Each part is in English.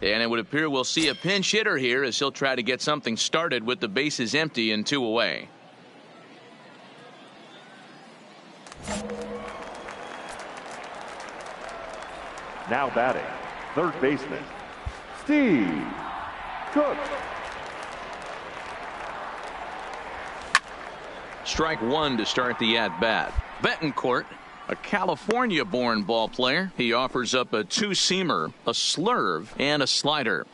And it would appear we'll see a pinch hitter here as he'll try to get something started with the bases empty and 2 away. Now batting, third baseman, Steve Cook. Strike one to start the at-bat. Betancourt, a California-born ball player. He offers up a two-seamer, a slurve, and a slider.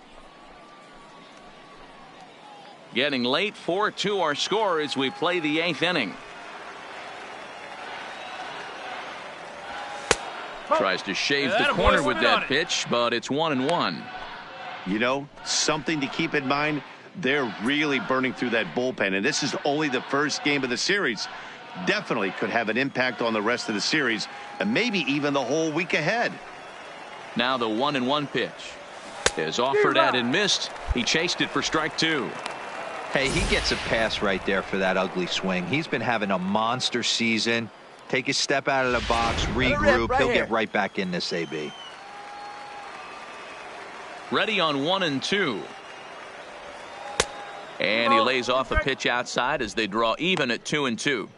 Getting late, 4-2 our score as we play the 8th inning. Tries to shave the corner with that pitch, but it's 1-1. You know, something to keep in mind, they're really burning through that bullpen, and this is only the first game of the series. Definitely could have an impact on the rest of the series and maybe even the whole week ahead. Now the 1-1 pitch is offered at and missed. He chased it for strike 2. Hey, he gets a pass right there for that ugly swing. He's been having a monster season. Take a step out of the box, regroup. He'll get right back in this AB. Ready on 1-2. And he lays off a pitch outside as they draw even at 2-2.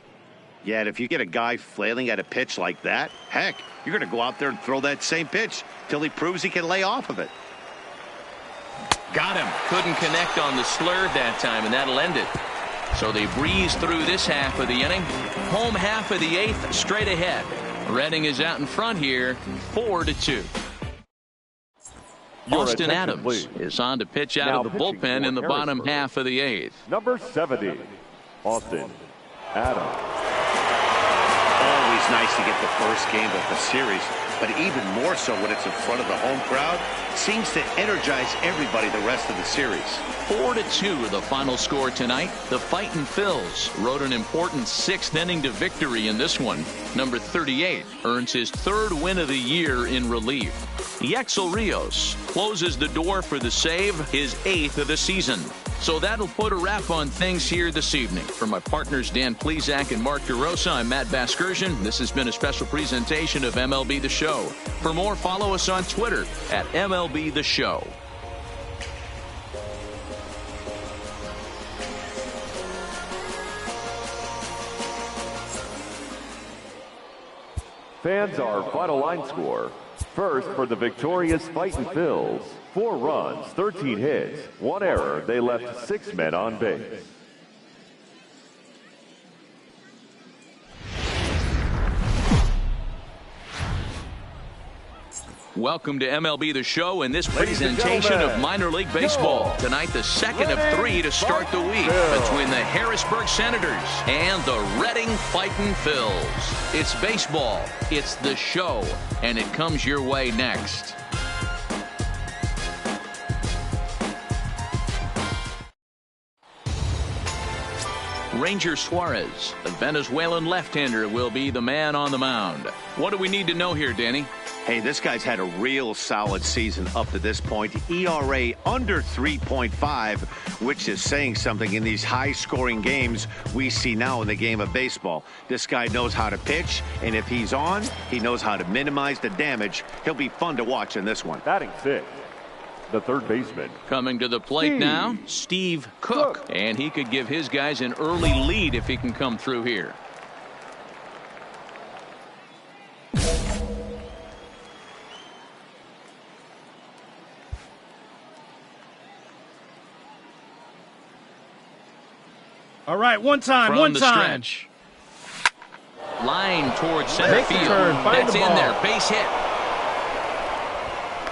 Yeah, and if you get a guy flailing at a pitch like that, heck, you're going to go out there and throw that same pitch till he proves he can lay off of it. Got him. Couldn't connect on the slurve that time, and that'll end it. So they breeze through this half of the inning. Home half of the 8th straight ahead. Redding is out in front here, 4-2. Austin Adams is on to pitch out of the bullpen in the bottom half of the 8th. Number 70, Austin Adams. Always nice to get the first game of the series, but even more so when it's in front of the home crowd. Seems to energize everybody the rest of the series. 4-2 the final score tonight. The Fightin' Phils rode an important 6th inning to victory in this one. Number 38 earns his 3rd win of the year in relief. Yexel Rios closes the door for the save, his 8th of the season. So that'll put a wrap on things here this evening. For my partners Dan Plesac and Mark DeRosa, I'm Matt Vasgersian. This has been a special presentation of MLB The Show. For more, follow us on Twitter at MLB The Show. Fans, our final line score. First, for the victorious Fightin' Phils, 4 runs, 13 hits, 1 error. They left 6 men on base. Welcome to MLB The Show and this presentation of minor league baseball. Tonight, the second of 3 to start the week between the Harrisburg Senators and the Reading Fightin' Phils. It's baseball, it's the show, and it comes your way next. Ranger Suarez, the Venezuelan left-hander, will be the man on the mound. What do we need to know here, Danny? Hey, this guy's had a real solid season up to this point. ERA under 3.5, which is saying something in these high-scoring games we see now in the game of baseball. This guy knows how to pitch, and if he's on, he knows how to minimize the damage. He'll be fun to watch in this one. Batting 6th, the third baseman. Coming to the plate now, Steve Cook. And he could give his guys an early lead if he can come through here. All right, one time. Stretch. Line towards center field. That's in there. Base hit.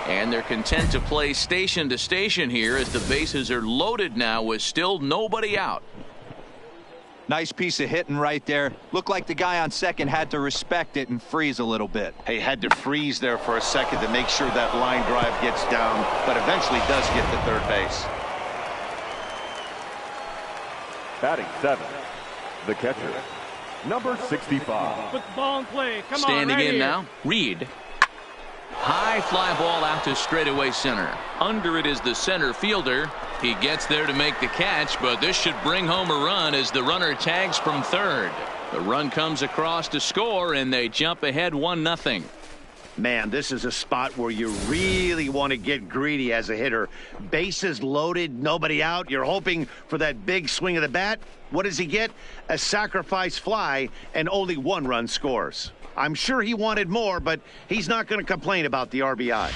And they're content to play station to station here as the bases are loaded now with still nobody out. Nice piece of hitting right there. Looked like the guy on second had to respect it and freeze a little bit. He had to freeze there for a second to make sure that line drive gets down, but eventually does get to third base. Batting 7, the catcher, number 65. Put the ball in play. Come Standing on, right in here. now, Reed. High fly ball out to straightaway center. Under it is the center fielder. He gets there to make the catch, but this should bring home a run as the runner tags from third. The run comes across to score, and they jump ahead 1-0. Man, this is a spot where you really want to get greedy as a hitter. Bases loaded, nobody out. You're hoping for that big swing of the bat. What does he get? A sacrifice fly, and only 1 run scores. I'm sure he wanted more, but he's not going to complain about the RBI.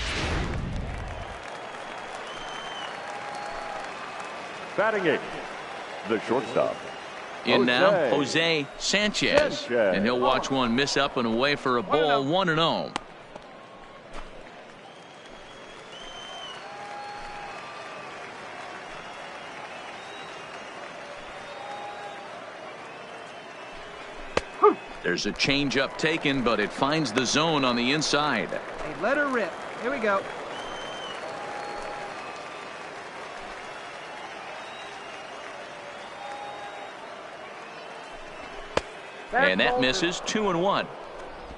Batting 8, the shortstop. In now, Jose Sanchez. And he'll watch one miss up and away for a ball, 1-0. There's a changeup taken, but it finds the zone on the inside. Hey, let her rip. Here we go. And that misses. 2-1.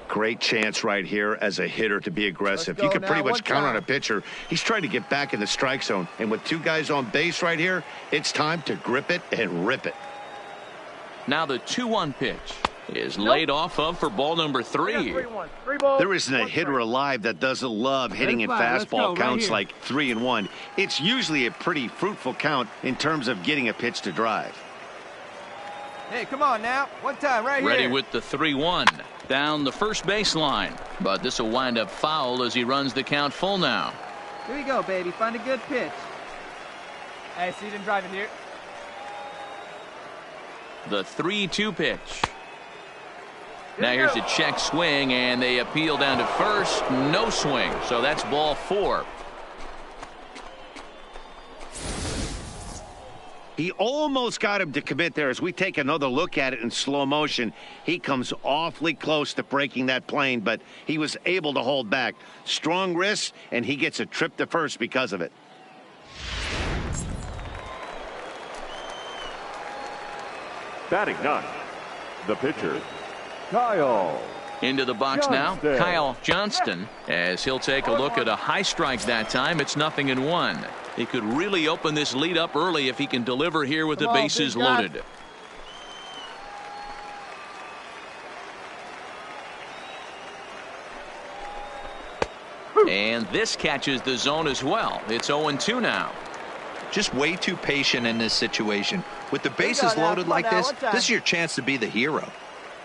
Great chance right here as a hitter to be aggressive. You can pretty much count on a pitcher. He's trying to get back in the strike zone. And with 2 guys on base right here, it's time to grip it and rip it. Now the 2-1 pitch is laid off of for ball number 3. There isn't a hitter alive that doesn't love hitting in fastball counts like 3-1. It's usually a pretty fruitful count in terms of getting a pitch to drive. Hey, come on now. One time right here. Ready with the 3-1 down the first baseline, but this will wind up foul as he runs the count full now. Here you go, baby. Find a good pitch. Hey, see them driving here. The 3-2 pitch. Now here's a check swing, and they appeal down to first. No swing, so that's ball 4. He almost got him to commit there. As we take another look at it in slow motion, he comes awfully close to breaking that plane, but he was able to hold back. Strong wrist, and he gets a trip to first because of it. Batting 9, the pitcher, Kyle. Into the box now, Kyle Johnston, as he'll take a look at a high strike that time. It's 0-1. He could really open this lead up early if he can deliver here with the bases loaded. And this catches the zone as well. It's 0-2 now. Just way too patient in this situation. With the bases loaded like this is your chance to be the hero.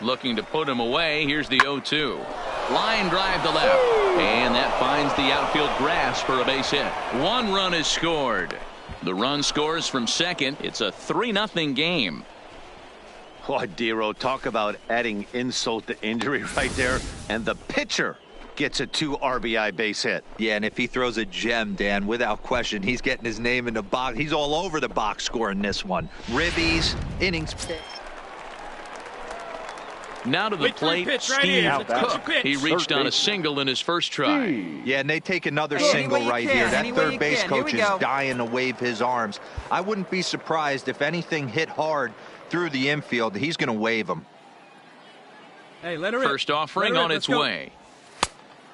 Looking to put him away. Here's the 0-2. Line drive to left. And that finds the outfield grass for a base hit. 1 run is scored. The run scores from second. It's a 3-0 game. Oh, Dero, talk about adding insult to injury right there. And the pitcher gets a 2 RBI base hit. Yeah, and if he throws a gem, Dan, without question, he's getting his name in the box. He's all over the box score in this one. Ribbies, innings. Now to the plate, Steve Cook. He reached on a single in his first try. Yeah, and they take another single right here. That third base coach is dying to wave his arms. I wouldn't be surprised if anything hit hard through the infield. He's going to wave them. Hey, let her First offering on its way.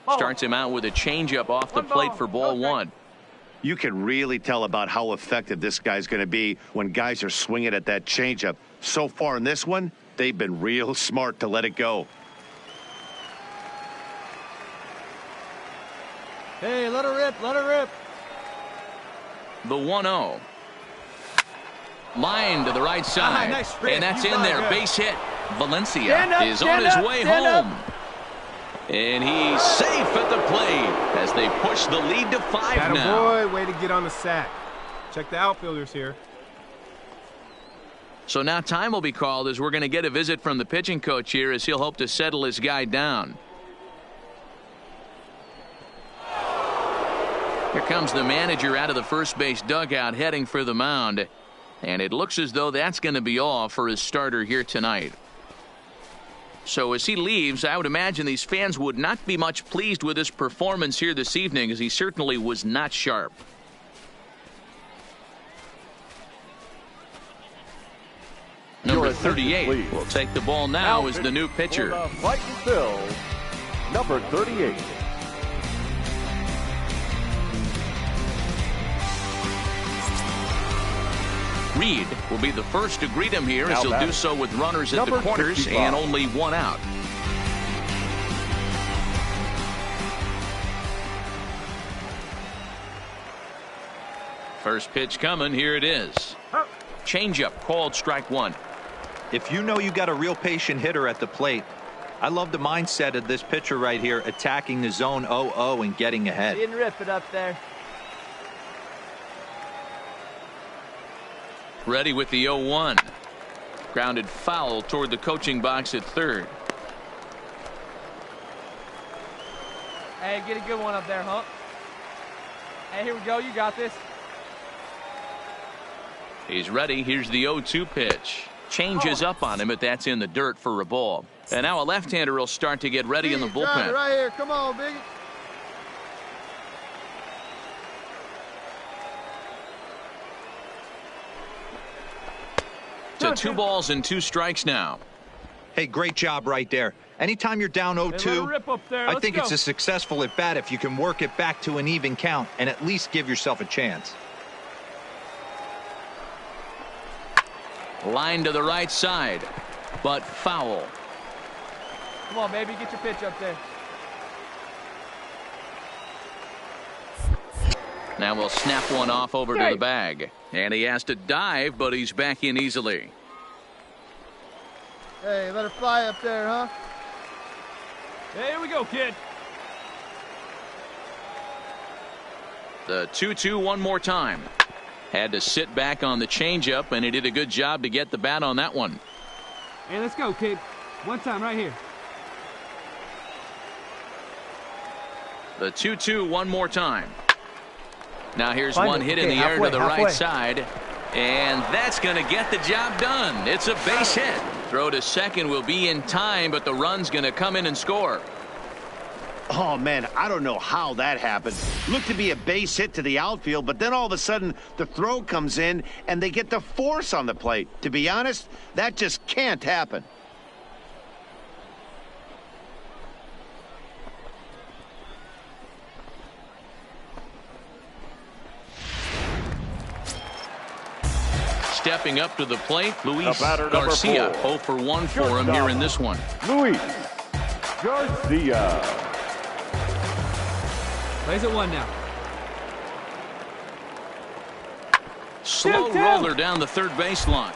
Starts him out with a changeup off the plate for ball 1. You can really tell about how effective this guy's going to be when guys are swinging at that changeup. So far in this one, they've been real smart to let it go. Hey, let her rip, let her rip. The 1-0. Line to the right side. Nice, and that's in there. Base hit. Valencia is on his way home. And he's safe at the plate as they push the lead to 5 now. Boy, way to get on the sack. Check the outfielders here. So now time will be called as we're going to get a visit from the pitching coach here as he'll hope to settle his guy down. Here comes the manager out of the first base dugout heading for the mound. And it looks as though that's going to be all for his starter here tonight. So as he leaves, I would imagine these fans would not be much pleased with his performance here this evening, as he certainly was not sharp. Number 38 will take the ball now as the new pitcher. For the Fighting Phils, number 38. Reed will be the first to greet him here as he'll do so with runners at the corners and only one out. First pitch coming. Here it is. Changeup called strike one. If you know you got a real patient hitter at the plate, I love the mindset of this pitcher right here, attacking the zone 0-0 and getting ahead. Didn't rip it up there. Ready with the 0-1. Grounded foul toward the coaching box at third. Hey, get a good one up there, Hump. Hey, here we go. You got this. He's ready. Here's the 0-2 pitch. Changes up on him, but that's in the dirt for a ball. And now a left-hander will start to get ready in the bullpen. Right here. Come on, Biggie. To 2 balls and 2 strikes now. Hey, great job right there. Anytime you're down 0-2, I think it's a successful at bat if you can work it back to an even count and at least give yourself a chance. Line to the right side, but foul. Come on, baby, get your pitch up there. Now we'll snap one off over to the bag. And he has to dive, but he's back in easily. Hey, let her fly up there, huh? Hey, here we go, kid. The 2-2 one more time. Had to sit back on the changeup, and he did a good job to get the bat on that one. Hey, let's go, kid. One time right here. The 2-2 one more time. Now here's one hit in the air to the right side. And that's going to get the job done. It's a base hit. Throw to second will be in time, but the run's going to come in and score. Oh, man, I don't know how that happened. Looked to be a base hit to the outfield, but then all of a sudden the throw comes in and they get the force on the plate. To be honest, that just can't happen. Stepping up to the plate, Luis batter, Garcia. 4. 0 for 1 for him here in this one. Luis Garcia. Plays at 1 now. Slow roller down the third baseline.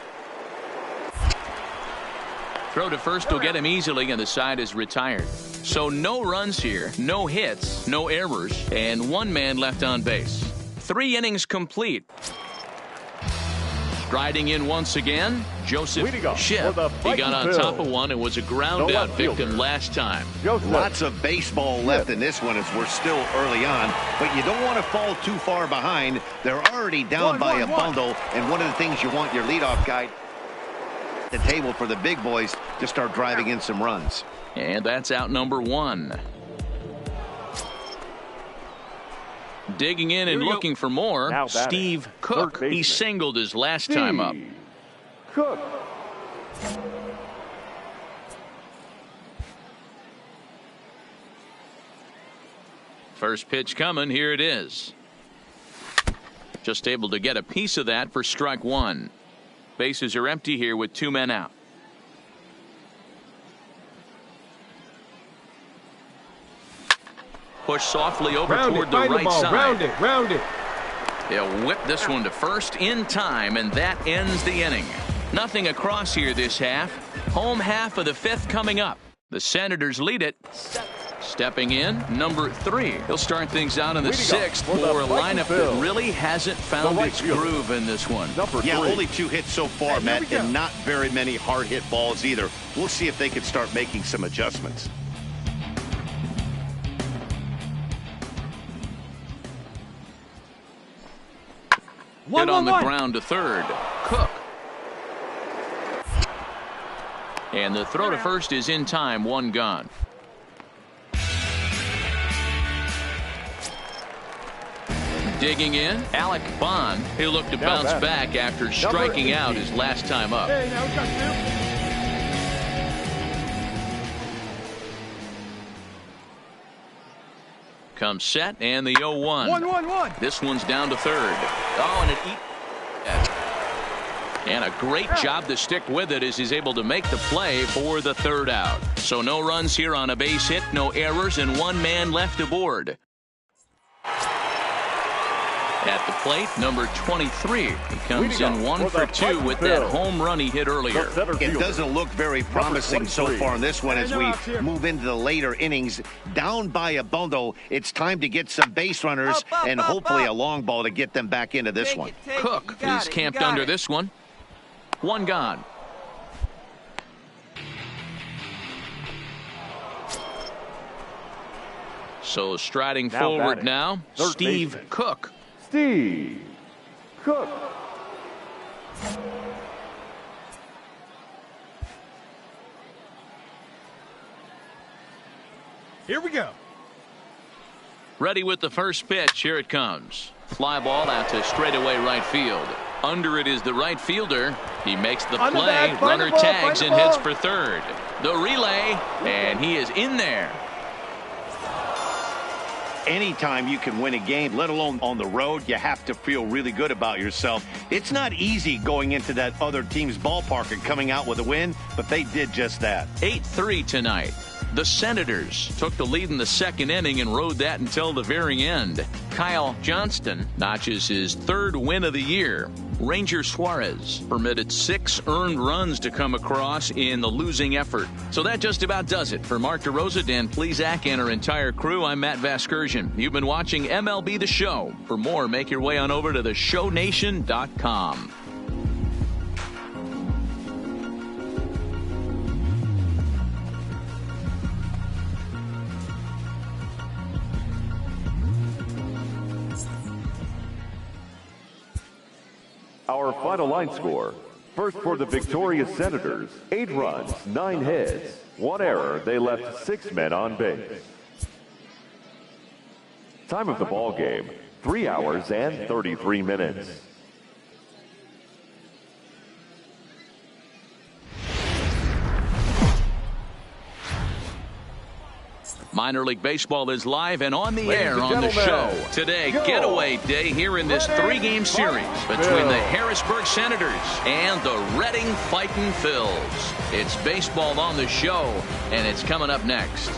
Throw to first will get him easily, and the side is retired. So no runs here, no hits, no errors, and 1 man left on base. 3 innings complete. Striding in once again, Joseph Schiff. He got on top of one and was a ground-out victim last time. Lots of baseball left in this one as we're still early on, but you don't want to fall too far behind. They're already down by a bundle, and one of the things you want your leadoff guy at the table for the big boys to start driving in some runs. And that's out number 1. Digging in and looking for more, Steve Cook. He singled his last time up. Cook. First pitch coming. Here it is. Just able to get a piece of that for strike 1. Bases are empty here with 2 men out. Push softly over toward the right side. Round it. They'll whip this one to first in time, and that ends the inning. Nothing across here this half. Home half of the 5th coming up. The Senators lead it Stepping in, number 3. He'll start things out in the 6th for a lineup that really hasn't found its groove in this one. Yeah, only 2 hits so far, Matt, and not very many hard hit balls either. We'll see if they can start making some adjustments. Hit on the ground to third. Cook. And the throw to first is in time, 1 gone. Digging in, Alec Bond. He'll look to bounce back after striking out his last time up. Hey, now we got 2. Comes set and the 0-1. 1-1-1. This one's down to third. Oh, and it and a great job to stick with it as he's able to make the play for the 3rd out. So no runs here on a base hit, no errors, and 1 man left aboard. At the plate, number 23. He comes in 1 for 2 with that home run he hit earlier. It doesn't look very promising so far in this one as we move into the later innings. Down by a bundle, it's time to get some base runners and hopefully a long ball to get them back into this one. Cook is camped under this one. 1 gone. So striding forward now, Steve Cook. Steve Cook. Here we go. Ready with the first pitch. Here it comes. Fly ball out to straightaway right field. Under it is the right fielder. He makes the play. Runner tags and heads for third. The relay, and he is in there. Anytime you can win a game, let alone on the road, you have to feel really good about yourself. It's not easy going into that other team's ballpark and coming out with a win, but they did just that. 8-3 tonight. The Senators took the lead in the 2nd inning and rode that until the very end. Kyle Johnston notches his 3rd win of the year. Ranger Suarez permitted 6 earned runs to come across in the losing effort. So that just about does it. For Mark DeRosa, Dan Plesac, and our entire crew, I'm Matt Vasgersian. You've been watching MLB The Show. For more, make your way on over to theshownation.com. Our final line score. First for the victorious Senators, 8 runs, 9 hits, 1 error. They left 6 men on base. Time of the ball game, 3 hours and 33 minutes. Minor League Baseball is live and on the air on the show. Today, getaway day here in this 3-game series between the Harrisburg Senators and the Reading Fightin' Phils. It's baseball on the show, and it's coming up next.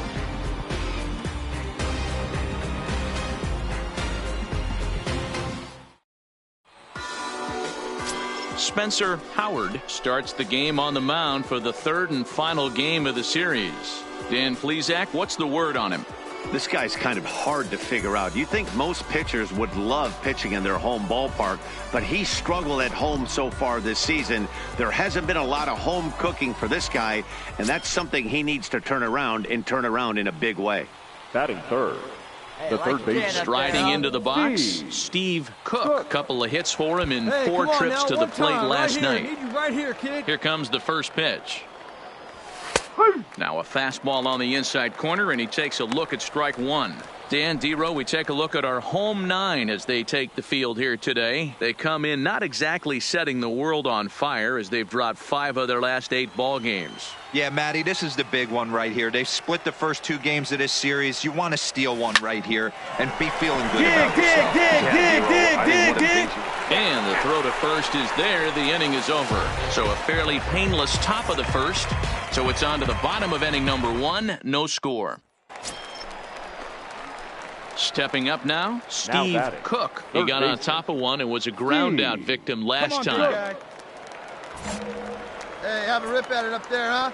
Spencer Howard starts the game on the mound for the 3rd and final game of the series. Dan Plesac, what's the word on him? This guy's kind of hard to figure out. You think most pitchers would love pitching in their home ballpark, but he's struggled at home so far this season. There hasn't been a lot of home cooking for this guy, and that's something he needs to turn around in a big way. Batting third. The third base. Striding into the box, Steve Cook. Couple of hits for him in 4 trips to the plate last night. Need you right here, kid. Here comes the first pitch. Now a fastball on the inside corner, and he takes a look at strike 1. Dan, D-Row, we take a look at our home 9 as they take the field here today. They come in not exactly setting the world on fire as they've dropped 5 of their last 8 ball games. Yeah, Matty, this is the big one right here. They've split the first 2 games of this series. You want to steal one right here and be feeling good about yourself. Dig. And the throw to first is there. The inning is over. So a fairly painless top of the first. So it's on to the bottom of inning number 1. No score. Stepping up now, Steve Cook. He got on top of one and was a ground out victim last time. Hey, have a rip at it up there, huh?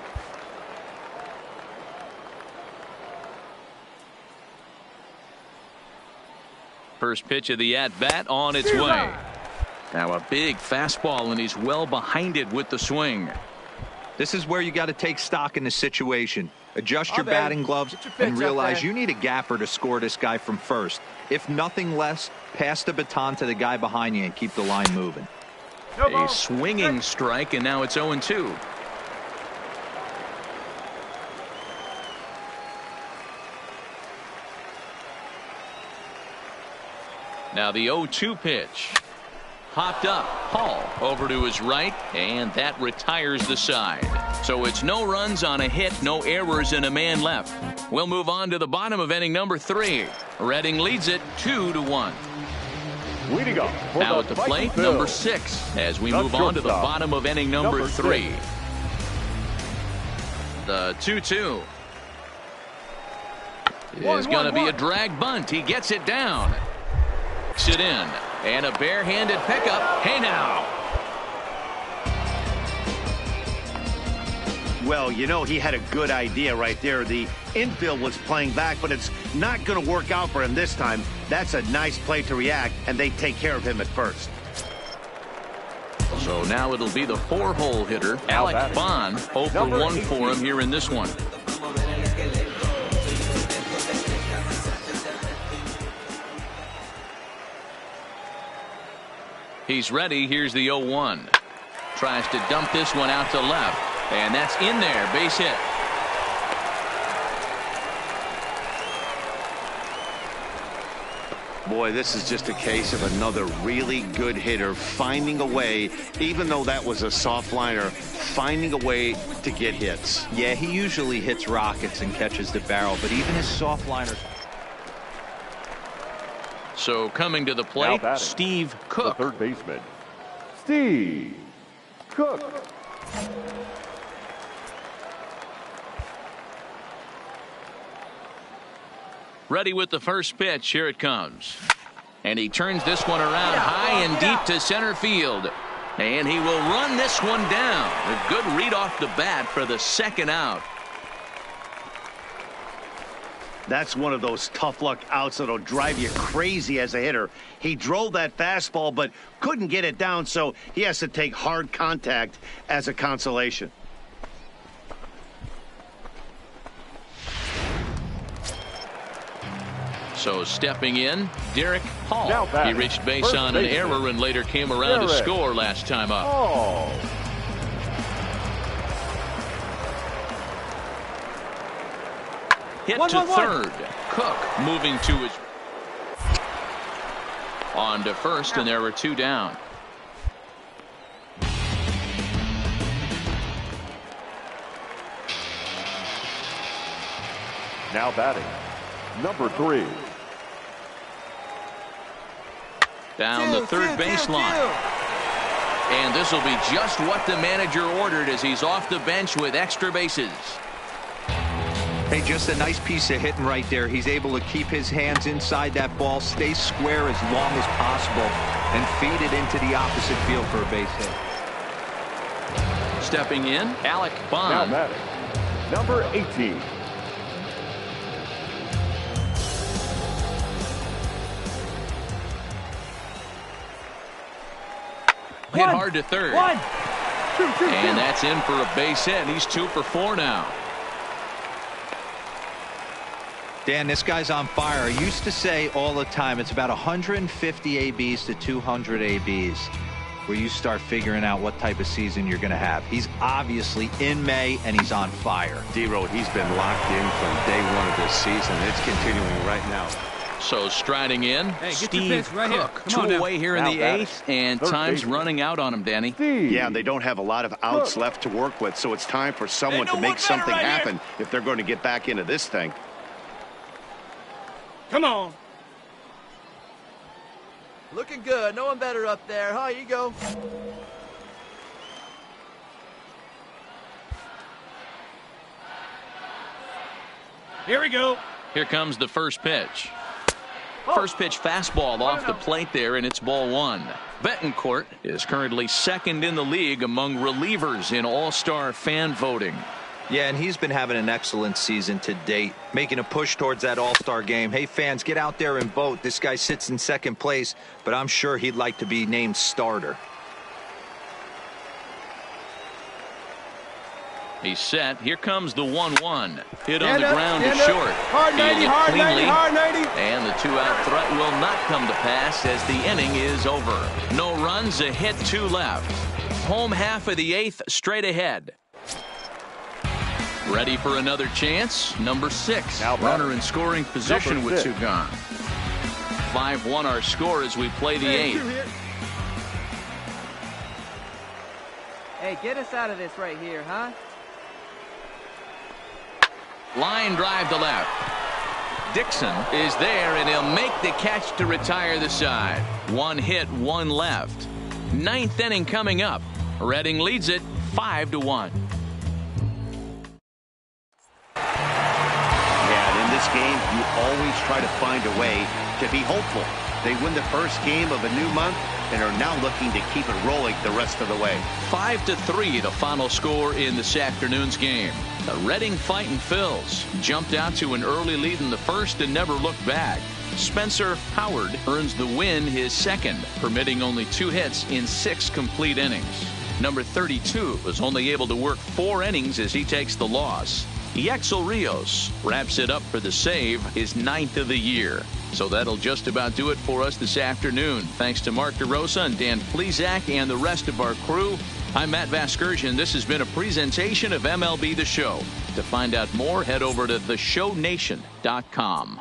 First pitch of the at-bat on its way. Now a big fastball, and he's well behind it with the swing. This is where you got to take stock in the situation. Adjust your batting gloves and realize you need a gapper to score this guy from first. If nothing less, pass the baton to the guy behind you and keep the line moving. A swinging strike, and now it's 0-2. Now the 0-2 pitch. Popped up. Hall over to his right, and that retires the side. So it's no runs on a hit, no errors, and a man left. We'll move on to the bottom of inning number 3. Reading leads it 2-1. Leading up now at the plate, number 6, as we move on to the bottom of inning number 3. The 2-2 is going to be a drag bunt. He gets it down. It in, and a barehanded pickup. Hey now. Well, you know, he had a good idea right there. The infield was playing back, but it's not going to work out for him this time. That's a nice play to react, and they take care of him at first. So now it'll be the 4-hole hitter, Alec Bond, 0 for 1 for him here in this one. He's ready. Here's the 0-1. Tries to dump this one out to left. And that's in there. Base hit. Boy, this is just a case of another really good hitter finding a way, even though that was a soft liner, finding a way to get hits. Yeah, he usually hits rockets and catches the barrel, but even his soft liners. So coming to the plate, Steve Cook. The third baseman, Steve Cook. Ready with the first pitch. Here it comes. And he turns this one around high and deep to center field. And he will run this one down. A good read off the bat for the second out. That's one of those tough luck outs that'll drive you crazy as a hitter. He drove that fastball but couldn't get it down, so he has to take hard contact as a consolation. So stepping in, Derek Hall. He reached base first on an error and later came around to score last time up. Hit to third. Cook moving to his on to first, and there were 2 down. Now batting, number 3. Down the third baseline. And this will be just what the manager ordered as he's off the bench with extra bases. Hey, just a nice piece of hitting right there. He's able to keep his hands inside that ball, stay square as long as possible, and feed it into the opposite field for a base hit. Stepping in, Alec Bond. Now batting, number 18. Hit hard to third. And that's in for a base hit. He's 2 for 4 now. Dan, this guy's on fire. I used to say all the time, it's about 150 ABs to 200 ABs where you start figuring out what type of season you're going to have. He's obviously in May, and he's on fire. D-Road, he's been locked in from day one of this season. It's continuing right now. So striding in, Steve Cook. 2 away here in the 8th, and time's running out on him, Danny. Yeah, and they don't have a lot of outs left to work with, so it's time for someone to make something happen if they're going to get back into this thing. Come on. Looking good. No one better up there. Huh, you go. Here we go. Here comes the first pitch. First pitch fastball off the plate there, and it's ball 1. Betancourt is currently 2nd in the league among relievers in all-star fan voting. Yeah, and he's been having an excellent season to date, making a push towards that all-star game. Hey, fans, get out there and vote. This guy sits in second place, but I'm sure he'd like to be named starter. He's set. Here comes the 1-1. Hit on the ground to short. Hard 90, hard 90, hard 90. And the two-out threat will not come to pass as the inning is over. No runs, a hit, 2 left. Home half of the 8th, straight ahead. Ready for another chance? Number 6. Runner in scoring position with 2 gone. 5-1 our score as we play the 8th. Hey, get us out of this right here, huh? Line drive to left. Dixon is there, and he'll make the catch to retire the side. 1 hit, 1 left. 9th inning coming up. Reading leads it 5-1. Yeah, in this game, you always try to find a way to be hopeful. They win the first game of a new month and are now looking to keep it rolling the rest of the way. 5-3 the final score in this afternoon's game. The Reading Fightin' Phils jumped out to an early lead in the first and never looked back. Spencer Howard earns the win, his second, permitting only 2 hits in 6 complete innings. Number 32 was only able to work 4 innings as he takes the loss. Yexel Rios wraps it up for the save, his 9th of the year. So that'll just about do it for us this afternoon. Thanks to Mark DeRosa and Dan Plesac and the rest of our crew. I'm Matt Vasgersian. This has been a presentation of MLB The Show. To find out more, head over to theshownation.com.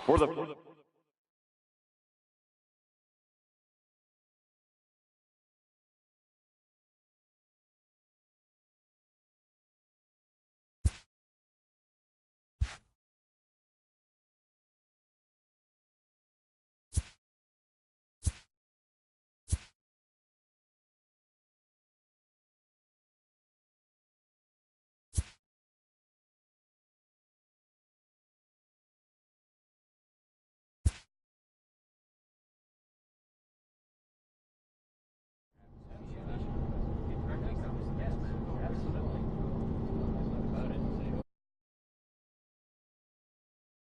For the